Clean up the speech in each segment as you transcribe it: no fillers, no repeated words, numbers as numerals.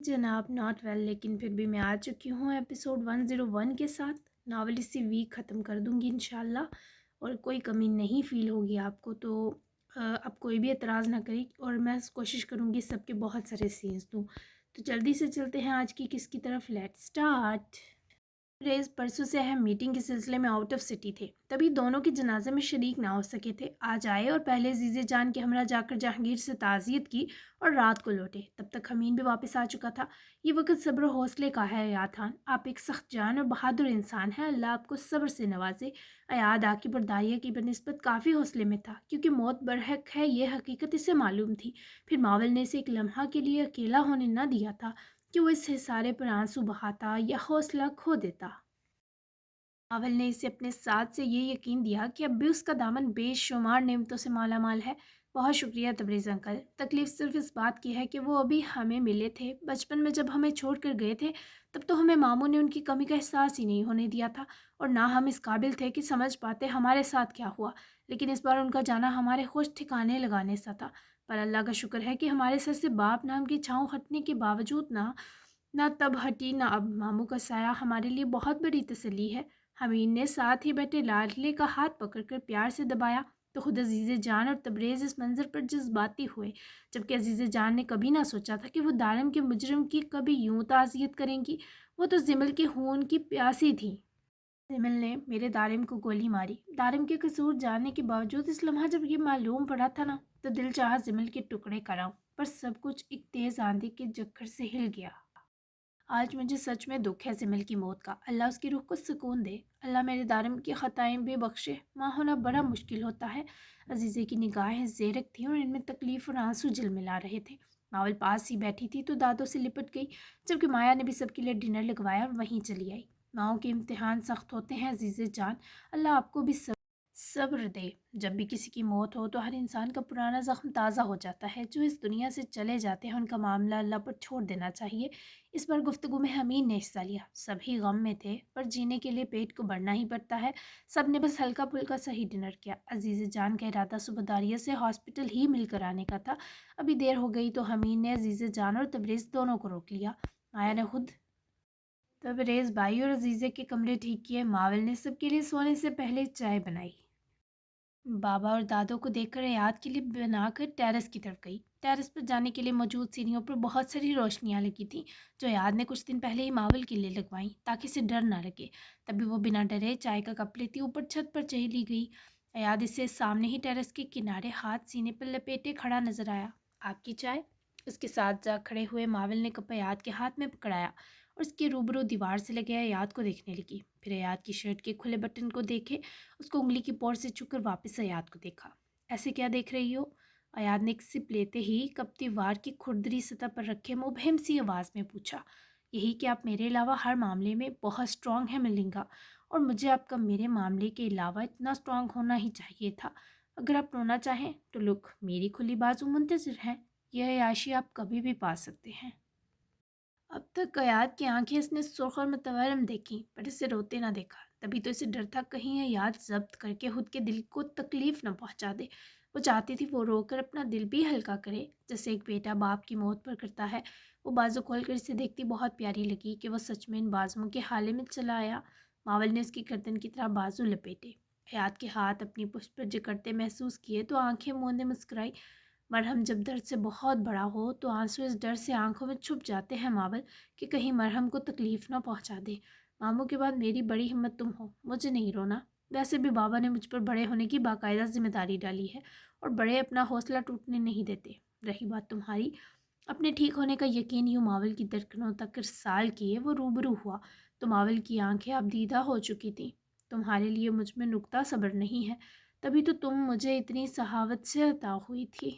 जनाब not well, लेकिन फिर भी मैं आ चुकी हूँ एपिसोड 101 के साथ। नावल इसी वीक ख़त्म कर दूँगी इंशाल्लाह, और कोई कमी नहीं फ़ील होगी आपको तो आप कोई भी एतराज़ ना करें, और मैं कोशिश करूँगी सबके बहुत सारे सीन्स दूँ। तो जल्दी से चलते हैं आज की किस की तरफ। Let's start. रेज परसों से अहम मीटिंग के सिलसिले में आउट ऑफ सिटी थे, तभी दोनों के जनाजे में शरीक ना हो सके थे। आज आए और पहले जीजे जान के हमरा जाकर जहांगीर से ताज़ियत की और रात को लौटे। तब तक हमीन भी वापस आ चुका था। ये वक्त सब्र और हौसले का है अयाद खान, आप एक सख्त जान और बहादुर इंसान हैं, अल्लाह आपको सब्र से नवाजे। अयाद आकिब और दाहिया की बनस्बत काफ़ी हौसले में था, क्योंकि मौत बरहक है ये हकीकत इसे मालूम थी। फिर मावल ने इसे एक लम्हा के लिए अकेला होने न दिया था कि वो इस हिसारे पर आंसू बहाता या हौसला खो देता। मावल ने इसे अपने साथ से ये यकीन दिया कि अब भी उसका दामन बेशुमार नेमतों से माला माल है। बहुत शुक्रिया तबरेज़ अंकल, तकलीफ़ सिर्फ इस बात की है कि वो अभी हमें मिले थे। बचपन में जब हमें छोड़ कर गए थे, तब तो हमें मामू ने उनकी कमी का एहसास ही नहीं होने दिया था, और ना हम इस काबिल थे कि समझ पाते हमारे साथ क्या हुआ। लेकिन इस बार उनका जाना हमारे होश ठिकाने लगाने सा था। पर अल्लाह का शुक्र है कि हमारे सर से बाप नाम की छाँव हटने के बावजूद ना ना तब हटी ना अब, मामू का साया हमारे लिए बहुत बड़ी तसल्ली है। हमीन ने साथ ही बैठे लाडले का हाथ पकड़कर प्यार से दबाया, तो खुद अजीज़ जान और तबरेज़ इस मंज़र पर जज्बाती हुए, जबकि अजीज़ जान ने कभी ना सोचा था कि वो दारम के मुजरिम की कभी यूं ताज़ियत करेंगी। वो तो जिमल के खून की प्यासी थी। जिमल ने मेरे दारिम को गोली मारी। दारिम के कसूर जानने के बावजूद इस लम्हा जब ये मालूम पड़ा था ना, तो दिल चाहा जिमल के टुकड़े कराऊं, पर सब कुछ एक तेज़ आंधी के झक्कर से हिल गया। आज मुझे सच में दुख है सिमल की मौत का। अल्लाह उसकी रूह को सुकून दे। अल्लाह मेरे दारिम की ख़ताएं भी बख्शे। माँ होना बड़ा मुश्किल होता है। अजीज़े की निगाहें ज़ेरक थीं और इनमें तकलीफ़ और आंसू झिलमिला रहे थे। नावल पास ही बैठी थी तो दादों से लिपट गई, जबकि माया ने भी सबके लिए डिनर लगवाया और वहीं चली आई। माओ के इम्तिहान सख्त होते हैं अजीज़े जान, अल्लाह आपको भी सब्र दे। जब भी किसी की मौत हो तो हर इंसान का पुराना ज़ख्म ताज़ा हो जाता है। जो इस दुनिया से चले जाते हैं उनका मामला अल्लाह पर छोड़ देना चाहिए। इस बार गुफ्तगू में हमीन ने हिस्सा लिया। सभी गम में थे, पर जीने के लिए पेट को बढ़ना ही पड़ता है। सब ने बस हल्का फुल्का सही डिनर किया। अजीज़ जान का इरादा सुबह दारिया से हॉस्पिटल ही मिलकर आने का था। अभी देर हो गई तो हमीन ने अजीज़ जान और तबरेज़ दोनों को रोक लिया। माया ने खुद तबरेज़ भाई और अजीज़े के कमरे ठीक किए। मावल ने सबके लिए सोने से पहले चाय बनाई। बाबा और दादों को देखकर याद के लिए बनाकर टेरेस की तरफ गई। टेरेस पर जाने के लिए मौजूद सीढ़ियों पर बहुत सारी रोशनियां लगी थीं, जो याद ने कुछ दिन पहले ही मावल के लिए लगवाई, ताकि इसे डर ना लगे। तभी वो बिना डरे चाय का कप लेती ऊपर छत पर चली गई। याद इसे सामने ही टेरेस के किनारे हाथ सीने पर लपेटे खड़ा नजर आया। आपकी चाय? उसके साथ जा खड़े हुए मावल ने कप याद के हाथ में पकड़ाया और उसके रूबरू दीवार से लगे याद को देखने लगी। फिर याद की शर्ट के खुले बटन को देखे, उसको उंगली की पोर से छूकर वापस अयाद को देखा। ऐसे क्या देख रही हो? अयाद ने एक सिप लेते ही कप दीवार की खुरदरी सतह पर रखे मुबहिम सी आवाज़ में पूछा। यही कि आप मेरे अलावा हर मामले में बहुत स्ट्रांग है मिलिंगा, और मुझे आपका मेरे मामले के अलावा इतना स्ट्रांग होना ही चाहिए था। अगर आप रोना चाहें तो लुक, मेरी खुली बाजू मुंतज़िर है। यह अयाशी आप कभी भी पा सकते हैं। अब तक याद की आंखें इसने सुर्ख और मुतवरम देखी, पर इसे रोते ना देखा। तभी तो इसे डर था कहीं यह याद जब्त करके खुद के दिल को तकलीफ न पहुंचा दे। वो चाहती थी वो रोकर अपना दिल भी हल्का करे, जैसे एक बेटा बाप की मौत पर करता है। वो बाजू खोल कर इसे देखती बहुत प्यारी लगी कि वह सच में इन बाजुओं के हाले में चला आया। मावल ने उसकी गर्दन की तरह बाजू लपेटे, याद के हाथ अपनी पुष्ट पर जकड़ते महसूस किए तो आंखें मूंदे मुस्कुराई। मरहम जब दर्द से बहुत बड़ा हो तो आंसू इस डर से आंखों में छुप जाते हैं मावल, कि कहीं मरहम को तकलीफ ना पहुंचा दे। मामू के बाद मेरी बड़ी हिम्मत तुम हो, मुझे नहीं रोना। वैसे भी बाबा ने मुझ पर बड़े होने की बाकायदा जिम्मेदारी डाली है, और बड़े अपना हौसला टूटने नहीं देते। रही बात तुम्हारी अपने ठीक होने का यकीन, यूँ मावल की धड़कनों तक साल किए वो रूबरू हुआ तो मावल की आंखें अब दीदा हो चुकी थीं। तुम्हारे लिए मुझ में नुक्ता सब्र नहीं है, तभी तो तुम मुझे इतनी सहावत से अता हुई थी।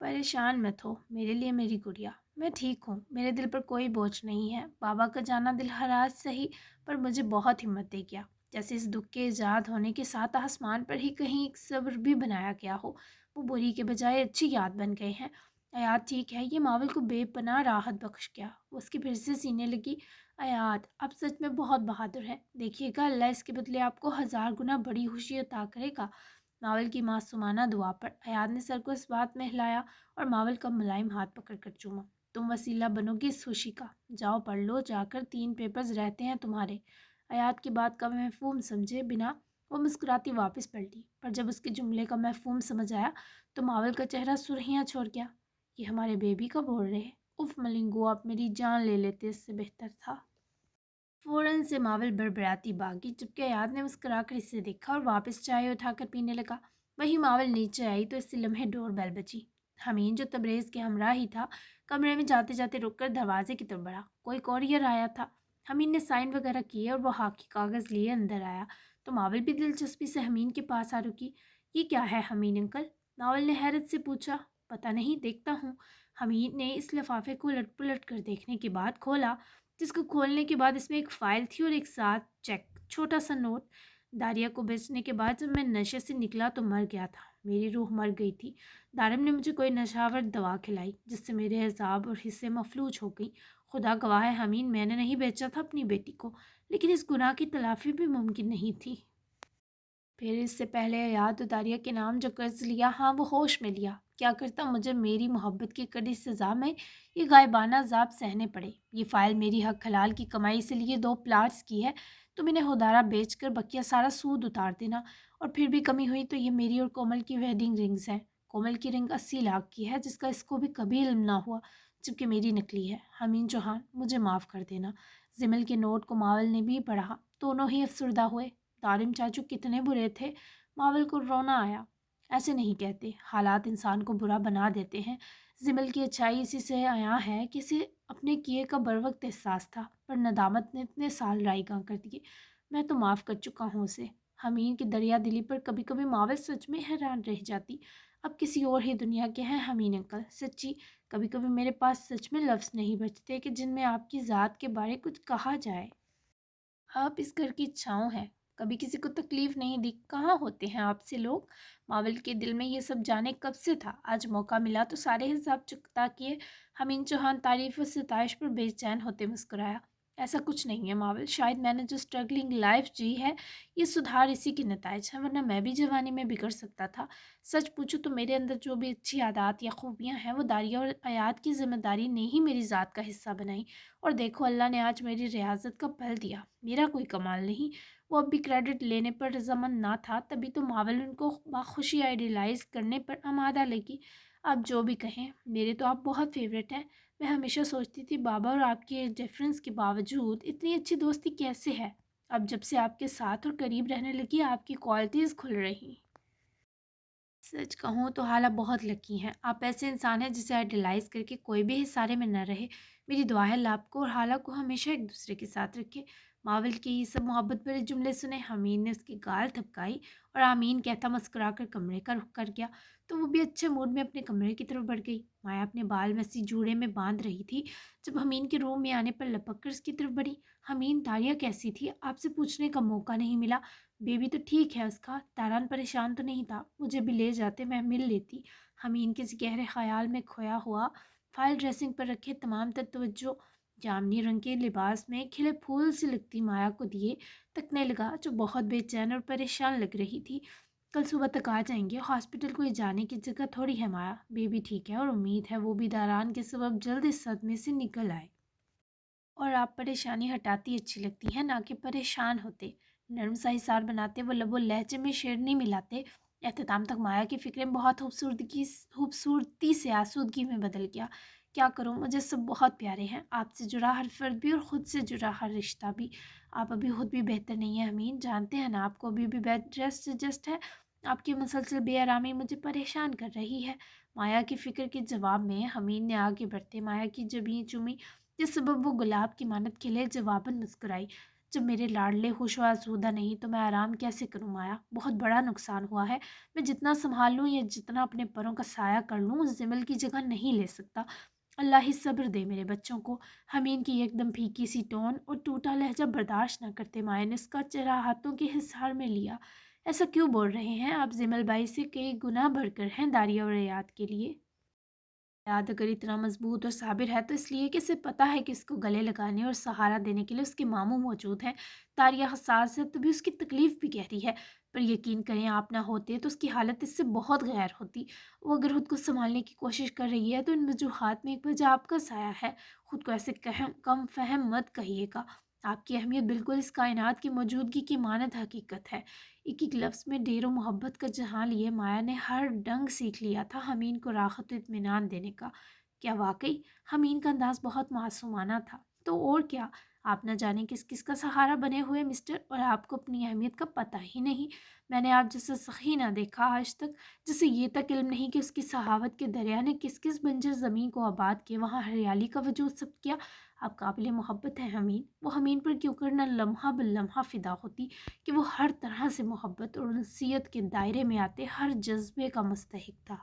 परेशान मत हो मेरे लिए मेरी गुड़िया, मैं ठीक हूँ। मेरे दिल पर कोई बोझ नहीं है। बाबा का जाना दिल हराज सही, पर मुझे बहुत हिम्मत दे गया, जैसे इस दुख के ईजाद होने के साथ आसमान पर ही कहीं एक सब्र भी बनाया गया हो। वो बुरी के बजाय अच्छी याद बन गए हैं। याद ठीक है, ये मावल को बेपनाह राहत बख्श गया। वो उसकी फिर से सीने लगी। अयाद आप सच में बहुत बहादुर हैं। देखिएगा अल्लाह इसके बदले आपको 1000 गुना बड़ी खुशी अता करेगा। मावल की मासूमाना दुआ पर अयाद ने सर को इस बात में हिलाया और मावल का मुलायम हाथ पकड़ कर चूमा। तुम वसीला बनोगी इस खुशी का। जाओ पढ़ लो जाकर, 3 पेपर्स रहते हैं तुम्हारे। आयात की बात का मफ़हूम समझे बिना वो मुस्कुराती वापस पलटी, पर जब उसके जुमले का मफ़हूम समझ आया तो मावल का चेहरा सुर्खियाँ छोड़ गया। ये हमारे बेबी का बोल रहे हैं? उफ मलिंगो, आप मेरी जान ले लेते, इससे बेहतर था। फ़ौरन से मावल बड़बड़ाती भागी, जबकि आयात ने मुस्कुराकर इसे देखा और वापस चाय उठाकर पीने लगा। वही मावल नीचे आई तो इसी लम्हे डोर बेल बजी। हमीन, जो तबरेज़ के हमरा ही था, कमरे में जाते जाते रुककर दरवाजे की तरफ बढ़ा। कोई कोरियर आया था। हमीन ने साइन वगैरह किए और वो हाकी कागज़ लिए अंदर आया तो मावल भी दिलचस्पी से हमीन के पास आ रुकी। ये क्या है हमीन अंकल? मावल ने हैरत से पूछा। पता नहीं, देखता हूँ। हमीद ने इस लिफाफे को उलट पुलट कर देखने के बाद खोला, जिसको खोलने के बाद इसमें एक फ़ाइल थी और एक साथ चेक, छोटा सा नोट। दारिया को बेचने के बाद जब मैं नशे से निकला तो मर गया था, मेरी रूह मर गई थी। दारिम ने मुझे कोई नशावर दवा खिलाई जिससे मेरे हिसाब और हिस्से मफलूज हो गई। खुदा गवाह है हमीन, मैंने नहीं बेचा था अपनी बेटी को, लेकिन इस गुनाह की तलाफ़ी भी मुमकिन नहीं थी। फिर इससे पहले याद दारिया के नाम जो कर्ज लिया, हाँ वो होश में लिया। क्या करता मुझे मेरी मोहब्बत की कड़ी सज़ा में ये गायबाना अज़ाब सहने पड़े। ये फ़ाइल मेरी हक हलाल की कमाई से लिए 2 प्लाट्स की है। तुम इन्हें हुदारा बेच कर बकिया सारा सूद उतार देना, और फिर भी कमी हुई तो ये मेरी और कोमल की वेडिंग रिंग्स हैं। कोमल की रिंग 80 लाख की है, जिसका इसको भी कभी इल्म ना हुआ, जबकि मेरी नकली है। हमीन चौहान, मुझे माफ़ कर देना। जिमल के नोट को मावल ने भी पढ़ा। दोनों ही अफसरदा हुए। तारिम चाचू कितने बुरे थे। मावल को रोना आया। ऐसे नहीं कहते, हालात इंसान को बुरा बना देते हैं। जिमल की अच्छाई इसी से आया है कि इसे अपने किए का बरवक्त एहसास था, पर नदामत ने इतने साल राईगां कर दिए। मैं तो माफ़ कर चुका हूँ उसे। हमीन की दरिया दिली पर कभी कभी मावल सच में हैरान रह जाती। अब किसी और ही दुनिया के हैं हमीन अंकल, सच्ची। कभी कभी मेरे पास सच में लफ्ज़ नहीं बचते कि जिनमें आपकी ज़ात के बारे कुछ कहा जाए। आप इस घर की छाँव हैं, कभी किसी को तकलीफ़ नहीं दी। कहाँ होते हैं आपसे लोग? मावल के दिल में ये सब जाने कब से था। आज मौका मिला तो सारे हिसाब चुकता किए। हमीन चौहान तारीफ़ और सिताइश पर बेचैन होते मुस्कुराया। ऐसा कुछ नहीं है मावल, शायद मैंने जो स्ट्रगलिंग लाइफ जी है, ये सुधार इसी के नतायज है, वरना मैं भी जवानी में बिगड़ सकता था। सच पूछूं तो मेरे अंदर जो भी अच्छी आदत या खूबियाँ हैं, वो दारिया और आयात की जिम्मेदारी ने ही मेरी ज़ात का हिस्सा बनाई। और देखो, अल्लाह ने आज मेरी रियाजत का फल दिया। मेरा कोई कमाल नहीं। वो अब भी क्रेडिट लेने पर रजामंद ना था, तभी तो मावल उनको बाखुशी आइडियलाइज करने पर आमादा लगी। आप जो भी कहें, मेरे तो आप बहुत फेवरेट हैं। मैं हमेशा सोचती थी बाबा और आपके डिफरेंस के बावजूद इतनी अच्छी दोस्ती कैसे है। अब जब से आपके साथ और करीब रहने लगी, आपकी क्वालिटीज़ खुल रही। सच कहूँ तो हाला बहुत लकी हैं। आप ऐसे इंसान हैं जिसे आइडलाइज करके कोई भी इशारे में न रहे। मेरी दुआ है अल्लाह आपको और हाला को हमेशा एक दूसरे के साथ रखे। मावल के ये सब मोहब्बत भरे जुमले सुने हमीन ने उसकी गाल थपकाई और आमीन कहता मुस्कुराकर कमरे का रुख कर गया। तो वो भी अच्छे मूड में अपने कमरे की तरफ बढ़ गई। माया अपने बाल मसी जूड़े में बांध रही थी जब हमीन के रूम में आने पर लपक कर उसकी तरफ बढ़ी। हमीन, दारिया कैसी थी? आपसे पूछने का मौका नहीं मिला। बेबी तो ठीक है उसका, तारान परेशान तो नहीं था। मुझे भी ले जाते, मैं मिल लेती। हमीन किसी गहरे ख्याल में खोया हुआ फाइल ड्रेसिंग पर रखे तमाम तवज्जो जामनी रंग के लिबास में खिले फूल से लगती माया को दिए तकने लगा, जो बहुत बेचैन और परेशान लग रही थी। कल सुबह तक आ जाएंगे। हॉस्पिटल कोई जाने की जगह थोड़ी है माया। बेबी ठीक है और उम्मीद है वो भी दारान के सबब जल्द इस सदमे से निकल आए। और आप परेशानी हटाती अच्छी लगती हैं, ना कि परेशान होते। नरम सा हिसार बनाते वो लबो लहजे में शेरनी मिलाते। एहतताम तक माया की फ़िक्रें बहुत खूबसूरती से आसूदगी में बदल गया। क्या करूं, मुझे सब बहुत प्यारे हैं, आपसे जुड़ा हर फर्द भी और ख़ुद से जुड़ा हर रिश्ता भी। आप अभी खुद भी बेहतर नहीं है हमीन, जानते हैं ना, आपको अभी भी बेड रेस्ट जस्ट है। आपकी मुसलसल बेआरामी मुझे परेशान कर रही है। माया की फ़िक्र के जवाब में हमीन ने आगे बढ़ते माया की जबीं चूमी, जिस सबब वो गुलाब की मानत खिले। जवाबन मुस्कुराई, जब मेरे लाडले खुश व आसूदा नहीं तो मैं आराम कैसे करूं माया? बहुत बड़ा नुकसान हुआ है। मैं जितना संभाल लूँ या जितना अपने परों का साया कर लूँ, उस जिमल की जगह नहीं ले सकता। अल्लाह ही सब्र दे मेरे बच्चों को। हमीन की एकदम फीकी सी टोन और टूटा लहजा बर्दाश्त न करते माया ने उसका चेहरा हाथों के हिसार में लिया। ऐसा क्यों बोल रहे हैं आप? जिमल बाई से कई गुना बढ़कर हैं दारिया और याद के लिए। याद अगर इतना मजबूत और साबिर है तो इसलिए कि इसे पता है कि इसको गले लगाने और सहारा देने के लिए उसके मामू मौजूद हैं। तारिया हसास है तभी उसकी तकलीफ भी गहरी है। पर यकीन करें आप ना होते तो उसकी हालत इससे बहुत गैर होती। वो अगर खुद को संभालने की कोशिश कर रही है तो इन वजूहात में एक वजह आपका साया है। खुद को ऐसे कम फहम मत कहिएगा। आपकी अहमियत बिल्कुल इस कायनात की मौजूदगी की मानद हकीकत है। एक एक लफ्ज़ में ढेरों मोहब्बत का जहाँ लिए माया ने हर डंग सीख लिया था हमीन को राहत और इत्मीनान देने का। क्या वाकई हमीन का अंदाज बहुत मासूमाना था। तो और क्या, आप न जाने किस किस का सहारा बने हुए मिस्टर, और आपको अपनी अहमियत का पता ही नहीं। मैंने आप जैसा सखी ना देखा आज तक, जिसे ये तक इल्म नहीं कि उसकी सहावत के दरिया ने किस किस बंजर ज़मीन को आबाद किया, वहाँ हरियाली का वजूद सब किया। आप काबिल मोहब्बत हैं हमीन। वो हमीन पर क्यों करना लम्हा ब लम्हा फ़िदा होती कि वो हर तरह से मोहब्बत और नसीहत के दायरे में आते हर जज्बे का मुस्तहिक था।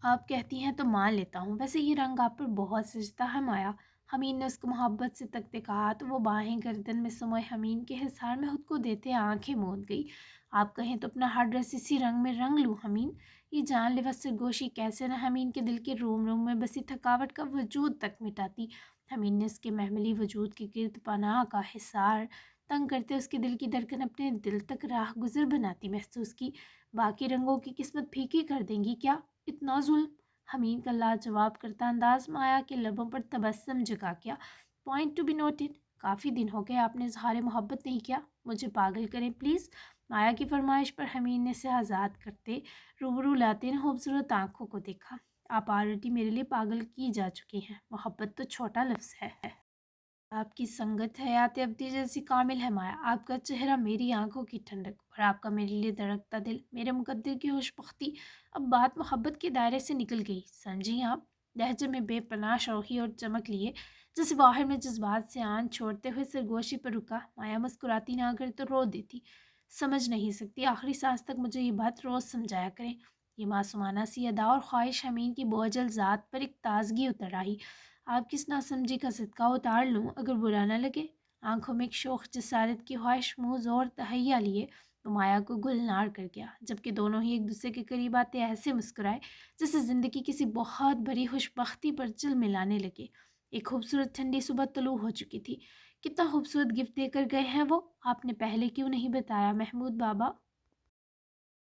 आप कहती हैं तो मान लेता हूँ, वैसे ये रंग आप पर बहुत सजता है माया। हमीन ने उसको मोहब्बत से तकते कहा तो वो बाहें गर्दन में समोए हमीन के हिसार में खुद को देते आंखें मूंद गई। आप कहें तो अपना हर ड्रेस इसी रंग में रंग लूँ हमीन। ये जानलेवा सरगोशी कैसे न हमीन के दिल के रोम रोम में बसी थकावट का वजूद तक मिटाती। हमीन ने उसके महमली वजूद के गिर्द पनाह का हिसार तंग करते उसके दिल की धड़कन अपने दिल तक राह गुजर बनाती महसूस की। बाकी रंगों की किस्मत फीकी कर देंगी क्या इतना जुल्म। हमीन का लाजवाब करता अंदाज माया के लबों पर तबस्सुम जगा गया। पॉइंट टू बी नोटेड, काफ़ी दिन हो गए आपने इजहार मोहब्बत नहीं किया, मुझे पागल करें प्लीज़। माया की फरमाइश पर हमीन ने से आज़ाद करते रूबरू लाते न खूबसूरत आंखों को देखा। आप ऑलरेडी मेरे लिए पागल की जा चुकी हैं, मोहब्बत तो छोटा लफ्ज़ है। आपकी संगत हयात अब्दी जैसी कामिल है माया। आपका चेहरा मेरी आंखों की ठंडक और आपका मेरे लिए धड़कता दिल मेरे मुकद्दर की खुशबख्ती। अब बात मोहब्बत के दायरे से निकल गई, समझी आप। लहजे में बेपनाह शौखी और चमक लिए जैसे बाहर में जज्बात से आन छोड़ते हुए सरगोशी पर रुका। माया मुस्कुराती ना कर तो रो देती। समझ नहीं सकती, आखिरी सांस तक मुझे ये बात रोज़ समझाया करें। ये मासूमाना सी अदा और ख्वाहिश हमीन की बोझल ज़ात पर एक ताजगी उतर आई। आप किस नासमझी का सदका उतार लूँ अगर बुरा ना लगे। आंखों में एक शोख जसारत की ख्वाहिश मुँह जोर तहैया लिए तो माया को गुलनार कर गया, जबकि दोनों ही एक दूसरे के करीब आते ऐसे मुस्कुराए जैसे ज़िंदगी किसी बहुत बड़ी खुशबख्ती पर चिल मिलाने लगे। एक खूबसूरत ठंडी सुबह तलू हो चुकी थी। कितना खूबसूरत गिफ्ट देकर गए हैं वो, आपने पहले क्यों नहीं बताया महमूद बाबा।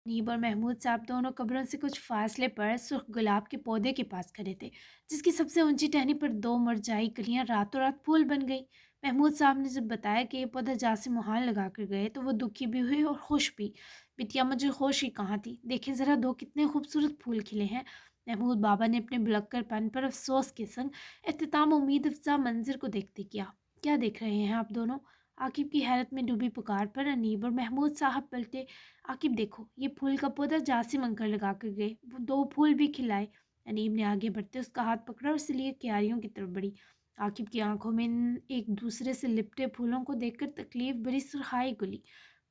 नीब और महमूद साहब दोनों कब्रों से कुछ फासले पर सुर्ख गुलाब के पौधे के पास खड़े थे, जिसकी सबसे ऊंची टहनी पर दो मुरझाई कलियां रातों रात फूल बन गई। महमूद साहब ने जब बताया कि ये पौधा जासिम मुहान लगा कर गए तो वो दुखी भी हुई और खुश भी। बिटिया मुझे खुश ही कहाँ थी, देखें ज़रा दो कितने खूबसूरत फूल खिले हैं। महमूद बाबा ने अपने भुलक्कर पन पर अफसोस के संग एहतिताम उम्मीद अफजा मंजर को देखते किया। क्या देख रहे हैं आप दोनों। आकिब की हैरत में डूबी पुकार पर अनीब और महमूद साहब पलटे। आकिब देखो, ये फूल का पौधा जासिम अंकल लगा कर गए, वो दो फूल भी खिलाए। अनीब ने आगे बढ़ते उसका हाथ पकड़ा और इसलिए क्यारियों की तरफ बढ़ी। आकिब की आंखों में इन एक दूसरे से लिपटे फूलों को देखकर तकलीफ बड़ी सुरखाई गुली।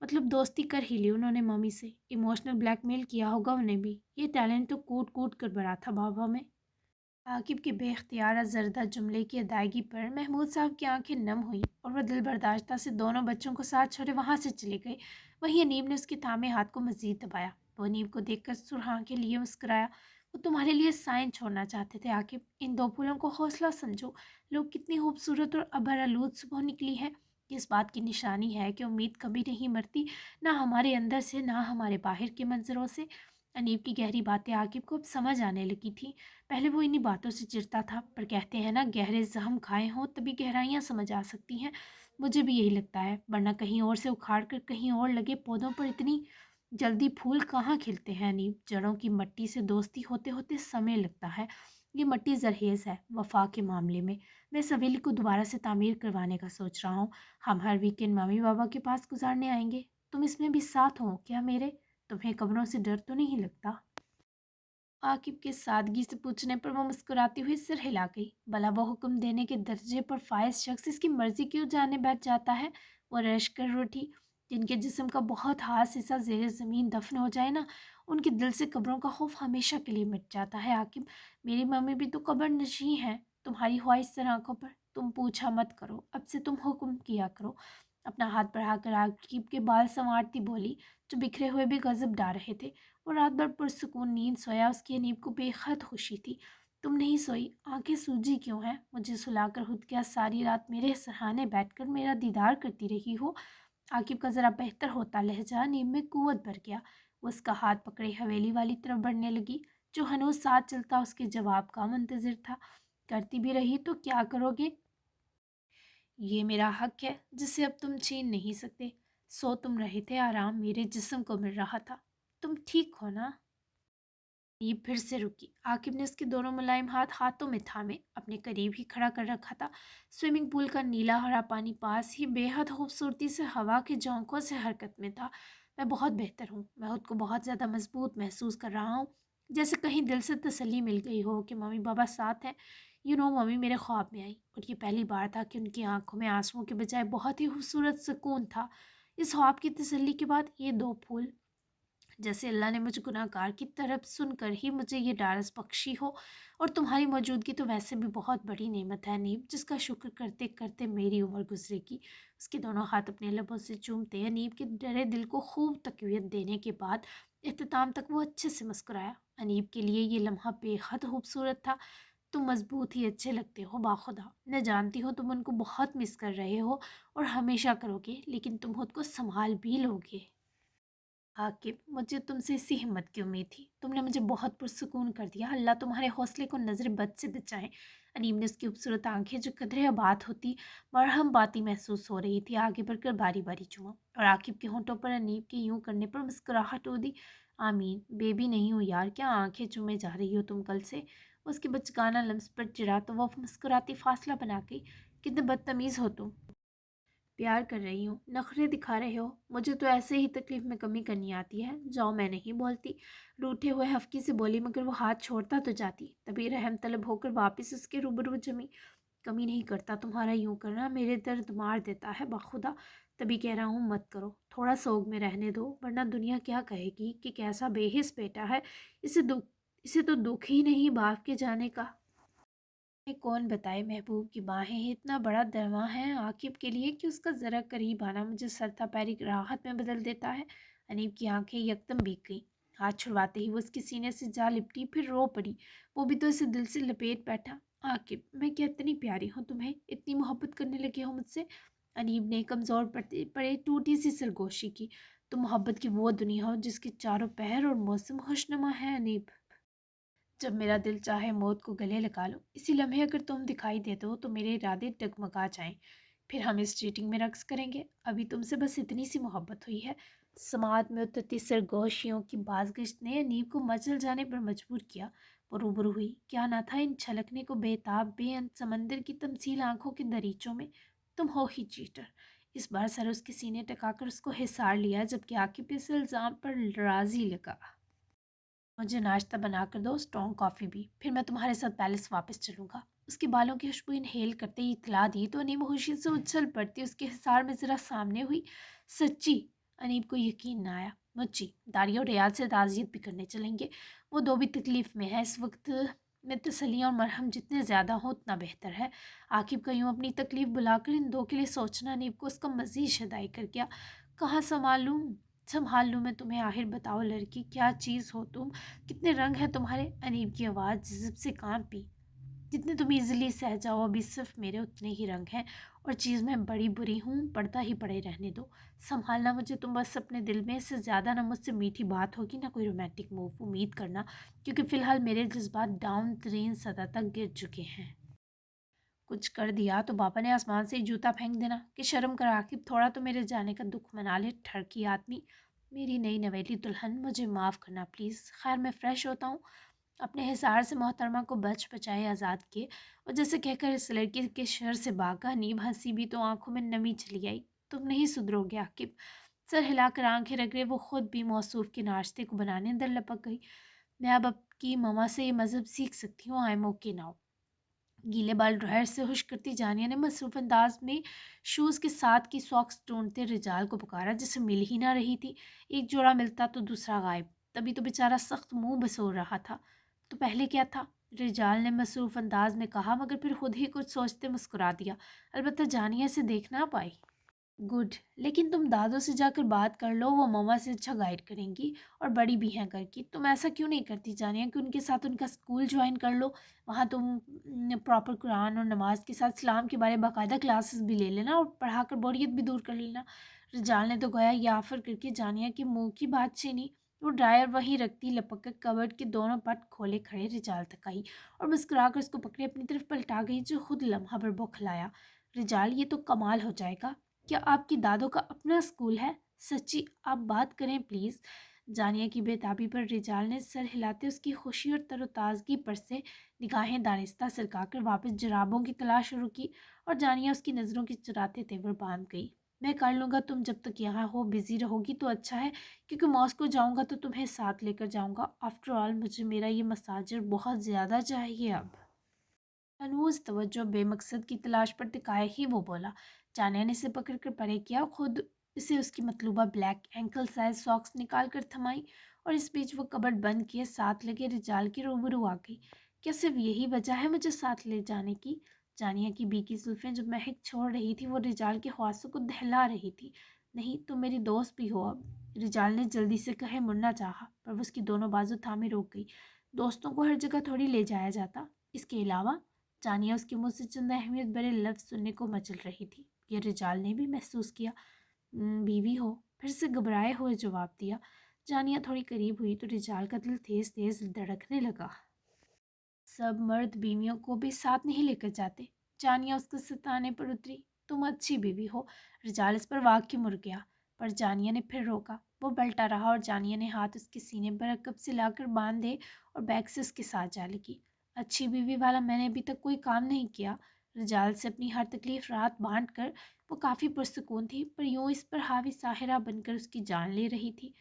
मतलब दोस्ती कर ही ली उन्होंने मम्मी से, इमोशनल ब्लैकमेल किया होगा उन्हें भी। ये टैलेंट तो कूट कूट कर भरा था बाबा में। आकिब के बेख्तियार जरदा जुमले की अदायगी पर महमूद साहब की आंखें नम हुई और वह दिल बर्दाश्ता से दोनों बच्चों को साथ छोड़े वहाँ से चले गए। वहीं अनीब ने उसके थामे हाथ को मजीद दबाया। वो अनीब को देखकर सुरहा के लिए मुस्कुराया। वो तुम्हारे लिए साइन छोड़ना चाहते थे आकिब, इन दो फूलों को हौसला समझो। लोग कितनी खूबसूरत और अबरआलूद सुबह निकली है। इस बात की निशानी है कि उम्मीद कभी नहीं मरती, ना हमारे अंदर से ना हमारे बाहर के मंजरों से। अनीब की गहरी बातें आकिब को अब समझ आने लगी थी। पहले वो इन्हीं बातों से चिढ़ता था, पर कहते हैं ना गहरे जख्म खाए हों तभी गहराइयाँ समझ आ सकती हैं। मुझे भी यही लगता है, वरना कहीं और से उखाड़ कर कहीं और लगे पौधों पर इतनी जल्दी फूल कहाँ खिलते हैं अनीब। जड़ों की मट्टी से दोस्ती होते होते समय लगता है। ये मट्टी जरहेज है वफा के मामले में। मैं इस हवेली को दोबारा से तामीर करवाने का सोच रहा हूँ। हम हर वीकेंड मम्मी पापा के पास गुजारने आएंगे। तुम इसमें भी साथ हो क्या मेरे। तुम्हें कब्रों से डर तो नहीं लगता। आकिब के सादगी से पूछने पर वो मुस्कुराती हुई सिर हिला गई। भला वो हुक्म देने के दर्जे पर फायज शख्स इसकी मर्जी क्यों जाने बैठ जाता है। वो रश कर उठी। जिनके जिस्म का बहुत हाथ हिस्सा जेर ज़मीन दफन हो जाए ना, उनके दिल से कब्रों का खौफ हमेशा के लिए मिट जाता है आकिब। मेरी मम्मी भी तो कब्र नशी हैं, तुम्हारी ख्वाहिश सर आंखों पर। तुम पूछा मत करो, अब से तुम हुक्म किया करो। अपना हाथ बढ़ाकर आकिब के बाल संवारती बोली, जो बिखरे हुए भी गजब डा रहे थे। वो रात भर पुरसुकून नींद सोया, उसकी अनीब को बेहद खुशी थी। تم نہیں سوئی؟ آنکھیں سوجی کیوں ہیں؟ مجھے سلا کر خود کیا ساری رات میرے سرہانے بیٹھ کر میرا دیدار کرتی رہی ہو؟ عاقب کا ذرا بہتر ہوتا لہجہ نیم میں قوت بھر گیا۔ وہ اس کا ہاتھ پکڑے حویلی والی طرف بڑھنے لگی، جو ہنوز ساتھ چلتا اس کے جواب کا منتظر تھا۔ کرتی بھی رہی تو کیا کرو گے؟ یہ میرا حق ہے جسے اب تم چھین نہیں سکتے۔ سو تم رہے تھے، آرام میرے جسم کو مل رہا تھا۔ تم ٹھیک ہو نا؟ نیب پھر سے رکی۔ عاقب نے اس کے دونوں ملائم ہاتھ ہاتھوں میں تھامے اپنے قریب ہی کھڑا کر رکھا تھا۔ سوئمنگ پول کا نیلا ہرا پانی پاس ہی بے حد خوبصورتی سے ہوا کے جھونکوں سے حرکت میں تھا۔ میں بہت بہتر ہوں، میں خود کو بہت زیادہ مضبوط محسوس کر رہا ہوں، جیسے کہیں دل سے تسلی مل گئی ہو کہ ممی بابا ساتھ ہیں۔ ممی میرے خواب میں آئی اور یہ پہلی بار تھا کہ ان کی آنکھوں میں آنسوؤں کے بجائے بہت ہی خوبصورت سکون تھا۔ اس خواب کی تسلی کے بعد یہ دو پھول، جیسے اللہ نے مجھ گناہ گار کی طرف سن کر ہی مجھے یہ ڈارس بخشی ہو۔ اور تمہاری موجودگی تو ویسے بھی بہت بڑی نعمت ہے انیب، جس کا شکر کرتے کرتے میری عمر گزرے گی۔ اس کے دونوں ہاتھ اپنے لبوں سے چومتے انیب کے ڈرے دل کو خوب تقویت دینے کے بعد اختتام تک وہ اچھے سے مسکرایا۔ انیب کے لیے یہ لمحہ بے حد خوبصورت تھا۔ تم مضبوط ہی اچھے لگتے ہو باخدا۔ میں جانتی ہوں تم ان کو بہت مس کر رہے ہو اور ہمیشہ کرو گے، لیکن تم خود کو سنبھال بھی لوگے۔ عاقب، مجھے تم سے اسی ہمت کی امید تھی۔ تم نے مجھے بہت پرسکون کر دیا۔ اللہ تمہارے حوصلے کو نظر بد سے بچائے۔ انیم نے اس کی خوبصورت آنکھیں جو قدرے آباد ہوتی مرہم باتی محسوس ہو رہی تھی آگے بڑھ کر باری باری چوما، اور عاقب کے ہونٹوں پر انیب کے یوں کرنے پر مسکراہٹ ہو دی۔ آمین، بیبی نہیں ہو یار، کیا آنکھیں چومے جا رہی ہو تم کل سے؟ اس کے بچگانہ لمس پر چڑھا تو وہ مسکراتی فاصلہ بنا گئی۔ کتنے بدتمیز ہو تم! پیار کر رہی ہوں، نخرے دکھا رہے ہو؟ مجھے تو ایسے ہی تکلیف میں کمی کرنی آتی ہے۔ جاؤ، میں نہیں بولتی۔ روٹھے ہوئے حفکی سے بولی، مگر وہ ہاتھ چھوڑتا تو جاتی۔ تبھی رحم طلب ہو کر واپس اس کے روبرو جمی۔ کمی نہیں کرتا تمہارا یوں کرنا، میرے درد مار دیتا ہے باخدا۔ تبھی کہہ رہا ہوں مت کرو، تھوڑا سوگ میں رہنے دو، ورنہ دنیا کیا کہے گی کہ کیسا بے حس بیٹا ہے۔ اسے تو دکھ ہی نہیں باپ کے جانے کا۔ کون بتائے محبوب کی باہیں اتنا بڑا درما ہے عاقب کے لیے کہ اس کا ذرا قریب آنا مجھے سرتا پیری راحت میں بدل دیتا ہے۔ انیب کی آنکھیں یکدم بھیگ گئی۔ ہاتھ چھڑواتے ہی وہ اس کے سینے سے جا لپٹی، پھر رو پڑی۔ وہ بھی تو اسے دل سے لپیٹ بیٹھا۔ عاقب، میں کیا اتنی پیاری ہوں تمہیں؟ اتنی محبت کرنے لگے ہو مجھ سے؟ انیب نے کمزور پڑے ٹوٹی سی سرگوشی کی۔ تم محبت کی وہ دنیا ہو جس کے چاروں پہر اور موسم خوشنما ہے انیب۔ جب میرا دل چاہے موت کو گلے لگا لو، اسی لمحے اگر تم دکھائی دے دو تو میرے ارادے ڈگمگا جائیں، پھر ہم اس چیٹنگ میں رقص کریں گے۔ ابھی تم سے بس اتنی سی محبت ہوئی ہے۔ سماعت میں اترتی سرگوشیوں کی بازگشت نے انیب کو مچل جانے پر مجبور کیا۔ وہ روبرو ہوئی، کیا نہ تھا ان چھلکنے کو بے تاب بے انت سمندر کی تمثیل آنکھوں کے دریچوں میں؟ تم ہو ہی چیٹر۔ اس بار سر اس کے سینے ٹکا کر اس کو حصار لیا، جبکہ عاقب اس الزام پر راضی لگا۔ مجھے ناشتہ بنا کر دو، اسٹرانگ کافی بھی، پھر میں تمہارے ساتھ پیلس واپس چلوں گا۔ اس کے بالوں کی خوشبو انہیل کرتے ہی اطلاع دی تو انیب خوشی سے اچھل پڑتی اس کے حصار میں ذرا سامنے ہوئی۔ سچی؟ انیب کو یقین نہ آیا۔ مچی، داریہ اور ریاض سے تعزیت بھی کرنے چلیں گے، وہ دو بھی تکلیف میں ہے اس وقت۔ میں تسلیاں اور مرہم جتنے زیادہ ہوں اتنا بہتر ہے۔ عاقب کا یوں اپنی تکلیف بلا کر ان دو کے لیے سوچنا انیب کو اس کا مزید شدائی کر گیا۔ کہاں سنبھال لوں میں تمہیں؟ آخر بتاؤ لڑکی، کیا چیز ہو تم؟ کتنے رنگ ہیں تمہارے؟ انیب کی آواز جذب سے کانپی۔ جتنے تم ایزیلی سہ جاؤ، ابھی صرف میرے اتنے ہی رنگ ہیں، اور چیز میں بڑی بری ہوں، پڑتا ہی پڑے رہنے دو۔ سنبھالنا مجھے تم بس اپنے دل میں، اس سے زیادہ نہ مجھ سے میٹھی بات ہوگی نہ کوئی رومانٹک موو، امید کرنا، کیونکہ فی الحال میرے جذبات ڈاؤن ترین سطح تک گر چکے ہیں۔ کچھ کر دیا تو بابا نے آسمان سے ہی جوتا پھینک دینا کہ شرم کر عاقب، تھوڑا تو میرے جانے کا دکھ منا لے ٹھڑکی آدمی۔ میری نئی نویلی دلہن، مجھے معاف کرنا پلیز۔ خیر، میں فریش ہوتا ہوں۔ اپنے حصار سے محترمہ کو بچ بچائے آزاد کیے اور جیسے کہہ کر اس لڑکی کے شر سے بھاگا۔ نیب ہنسی بھی تو آنکھوں میں نمی چلی آئی۔ تم نہیں سدھرو گے عاقب؟ سر ہلا کر آنکھیں رگڑے وہ خود بھی موصوف کے ناشتے کو بنانے اندر لپک گئی۔ میں اب کی مما سے یہ مذہب سیکھ سکتی ہوں، آئی ایم اوکے ناؤ۔ گیلے بال ڈرائر سے خشک کرتی جانیہ نے مصروف انداز میں شوز کے ساتھ کی ساکس ڈھونڈتے رجال کو پکارا، جسے مل ہی نہ رہی تھی۔ ایک جوڑا ملتا تو دوسرا غائب۔ تبھی تو بیچارہ سخت منہ بسور رہا تھا۔ تو پہلے کیا تھا؟ رجال نے مصروف انداز میں کہا، مگر پھر خود ہی کچھ سوچتے مسکرا دیا۔ البتہ جانیہ سے دیکھ نہ پائی۔ गुड, लेकिन तुम दादों से जाकर बात कर लो, वो मम्मा से अच्छा गाइड करेंगी और बड़ी भी हैं घर की। तुम ऐसा क्यों नहीं करती जानिया कि उनके साथ उनका स्कूल ज्वाइन कर लो। वहाँ तुम प्रॉपर कुरान और नमाज के साथ इस्लाम के बारे में बाकायदा क्लासेस भी ले लेना और पढ़ा कर बोरियत भी दूर कर लेना। रिजाल ने तो गोया याफर करके जानिया के मुंह की बात छीनी। वो ड्रायर वहीं रखती लपक कर कबर्ड के दोनों पट खोले खड़े रिजाल तक आई और मुस्कुरा कर उसको पकड़े अपनी तरफ पलटा गई, जो खुद लम्हा भर बौखलाया। रिजाल, ये तो कमाल हो जाएगा, क्या आपकी दादों का अपना स्कूल है? सच्ची आप बात करें प्लीज़। जानिया की बेताबी पर रिजाल ने सर हिलाते उसकी खुशी और तरोताज़गी पर से निगाहें दानिस्ता सरकाकर वापस जराबों की तलाश शुरू की और जानिया उसकी नज़रों के चुराते तेवर बांध गई। मैं कर लूँगा, तुम जब तक यहाँ हो बिज़ी रहोगी तो अच्छा है, क्योंकि मॉस्को जाऊँगा तो तुम्हें साथ लेकर जाऊँगा। आफ्टर ऑल मुझे मेरा ये मसाजर बहुत ज़्यादा चाहिए अब। अनूज तवज्जो बेमकसद की तलाश पर टिकाए ही वो बोला। जानिया ने इसे पकड़ कर परे किया, खुद इसे उसकी मतलूबा ब्लैक एंकल साइज सॉक्स निकाल कर थमाई और इस बीच वो कबर्ड बंद किए साथ लगे रिजाल के रूबरू आ गई। क्या सिर्फ यही वजह है मुझे साथ ले जाने की? जानिया की बीकी जुल्फें जो महक छोड़ रही थी वो रिजाल के ख्वासों को दहला रही थी। नहीं, तुम मेरी दोस्त भी हो अब। रिजाल ने जल्दी से कहे मुड़ना चाहा, पर वो उसकी दोनों बाजू थामे रोक गई। दोस्तों को हर जगह थोड़ी ले जाया जाता। इसके अलावा जानिया उसके मुंह से चंद अहमियत भरे लफ्ज़ सुनने को मचल रही थी। ये रिजाल ने भी महसूस किया। बीवी हो?" फिर से घबराए हुए जवाब दिया। जानिया थोड़ी करीब हुई तो रिजाल का दिल तेज तेज धड़कने लगा। सब मर्द बीवियों को भी साथ नहीं लेकर जाते। जानिया उसको सताने पर उतरी। तुम अच्छी बीवी हो। रिजाल इस पर वाक़ई मुड़ गया, पर जानिया ने फिर रोका। वो पलटा रहा और जानिया ने हाथ उसके सीने पर रकब से लाकर बांधे और बैग से उसके साथ जा लगी। अच्छी बीवी वाला मैंने अभी तक कोई काम नहीं किया। रिजाल से अपनी हर तकलीफ रात बांट कर वो काफ़ी पुरसकून थी, पर यूं इस पर हावी साहिरा बनकर उसकी जान ले रही थी।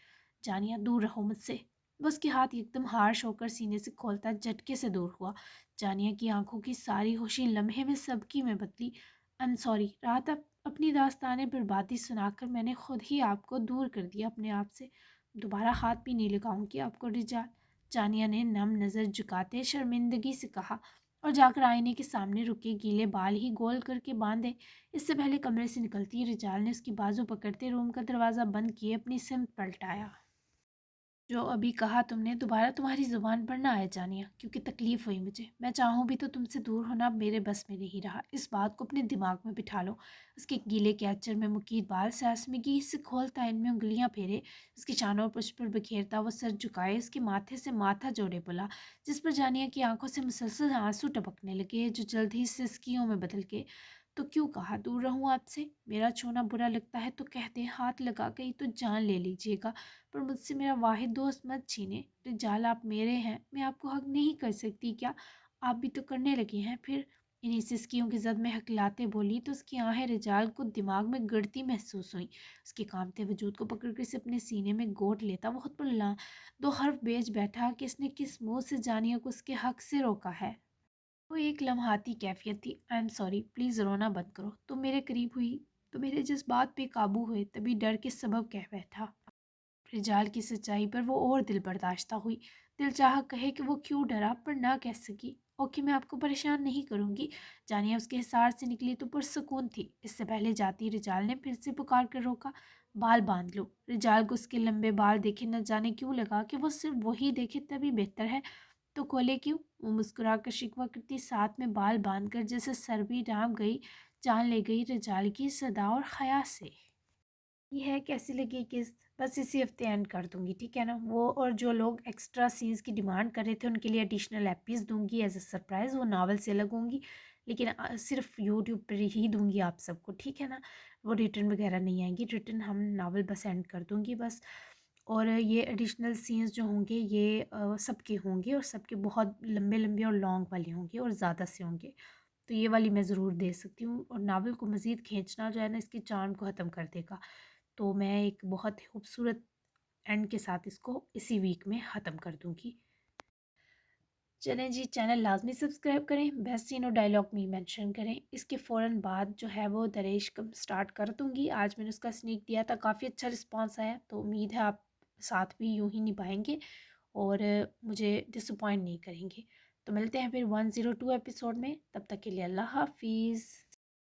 जानिया, दूर रहो मुझसे। वो उसके हाथ एकदम हार्श होकर सीने से खोलता झटके से दूर हुआ। जानिया की आंखों की सारी होशी लम्हे में सबकी में बदली। आई एम सॉरी, रात अपनी दास्तानें बर्बादी सुनाकर मैंने खुद ही आपको दूर कर दिया अपने आप से। दोबारा हाथ भी नहीं लगाऊंगी आपको रिजाल। जानिया ने नम नज़र झुकाते शर्मिंदगी से कहा और जाकर आईने के सामने रुके गीले बाल ही गोल करके बांधे। इससे पहले कमरे से निकलती रिजाल ने उसकी बाजू पकड़ते रूम का दरवाज़ा बंद किए अपनी सिमत पलटाया। जो अभी कहा तुमने दोबारा तुम्हारी ज़ुबान पर ना आए जानिया, क्योंकि तकलीफ़ हुई मुझे। मैं चाहूँ भी तो तुमसे दूर होना अब मेरे बस में नहीं रहा। इस बात को अपने दिमाग में बिठा लो। उसके गीले कैचर में मुकीद बाल से आसमिगी से खोलता इनमें उंगलियां फेरे उसकी शानों और पुष्प पर बिखेरता वो सर झुकाए उसके माथे से माथा जोड़े बोला, जिस पर जानिया की आंखों से मुसलसल आंसू टपकने लगे, जो जल्द ही सिसकियों में बदल गए। तो क्यों कहा दूर रहूं आपसे? मेरा छूना बुरा लगता है तो कहते, हाथ लगा गई तो जान ले लीजिएगा, पर मुझसे मेरा वाहिद दोस्त मत छीने। रिजाल, आप मेरे हैं, मैं आपको हक नहीं कर सकती क्या? आप भी तो करने लगे हैं फिर। इन्हीं सिसकियों की जद में हकलाते बोली तो उसकी आहें रिजाल को दिमाग में गड़ती महसूस हुई। उसके कांपते वजूद को पकड़कर इसे अपने सीने में गोद लेता वो खुद पर दो हर्फ बेच बैठा कि इसने किस मुंह से जानिया को उसके हक से रोका है। वो एक लम्हाती कैफियत थी। आई एम सॉरी, प्लीज़ रोना बंद करो। तुम मेरे करीब हुई तो मेरे जज्बात पे काबू हुए, तभी डर के सबब कह बैठा। रिजाल की सच्चाई पर वो और दिल बर्दाश्ता हुई। दिल चाह कहे कि वो क्यों डरा, पर ना कह सकी। ओके, मैं आपको परेशान नहीं करूंगी। जानिया उसके हिसार से निकली तो पुरसकून थी। इससे पहले जाती रिजाल ने फिर से पुकार कर रोका, बाल बांध लो। रिजाल को उसके लंबे बाल देखे न जाने क्यों लगा कि वो सिर्फ वही देखे तभी बेहतर है। तो खोले क्यों? वो मुस्कुरा कर शिकवा करती साथ में बाल बांध कर जैसे सर भी राम गई, जान ले गई रिजाल की सदा और खया से। ये है कैसी लगी किस्त? बस इसी हफ्ते एंड कर दूंगी, ठीक है ना? वो और जो लोग एक्स्ट्रा सीन्स की डिमांड कर रहे थे उनके लिए एडिशनल एपीज दूंगी एज अ सरप्राइज़। वो नावल से अलग होंगी, लेकिन सिर्फ यूट्यूब पर ही दूंगी आप सबको, ठीक है ना? वो रिटर्न वगैरह नहीं आएंगी। रिटर्न हम नावल बस एंड कर दूंगी बस। और ये एडिशनल सीन्स जो होंगे ये सबके होंगे और सबके बहुत लंबे लंबे और लॉन्ग वाले होंगे और ज़्यादा से होंगे। तो ये वाली मैं ज़रूर दे सकती हूँ, और नावल को मज़ीद खींचना जो है ना इसके चार्म को ख़त्म कर देगा। तो मैं एक बहुत खूबसूरत एंड के साथ इसको इसी वीक में ख़त्म कर दूँगी। चलें जी, चैनल लाजमी सब्सक्राइब करें, बेस्ट सीन और डायलॉग में मेंशन करें। इसके फ़ौरन बाद जो है वो दरेश कम स्टार्ट कर दूँगी। आज मैंने उसका स्नीक दिया था, काफ़ी अच्छा रिस्पांस आया, तो उम्मीद है आप साथ भी यूँ ही निभाएंगे और मुझे डिसअपॉइंट नहीं करेंगे। तो मिलते हैं फिर 102 एपिसोड में, तब तक के लिए अल्लाह हाफिज़।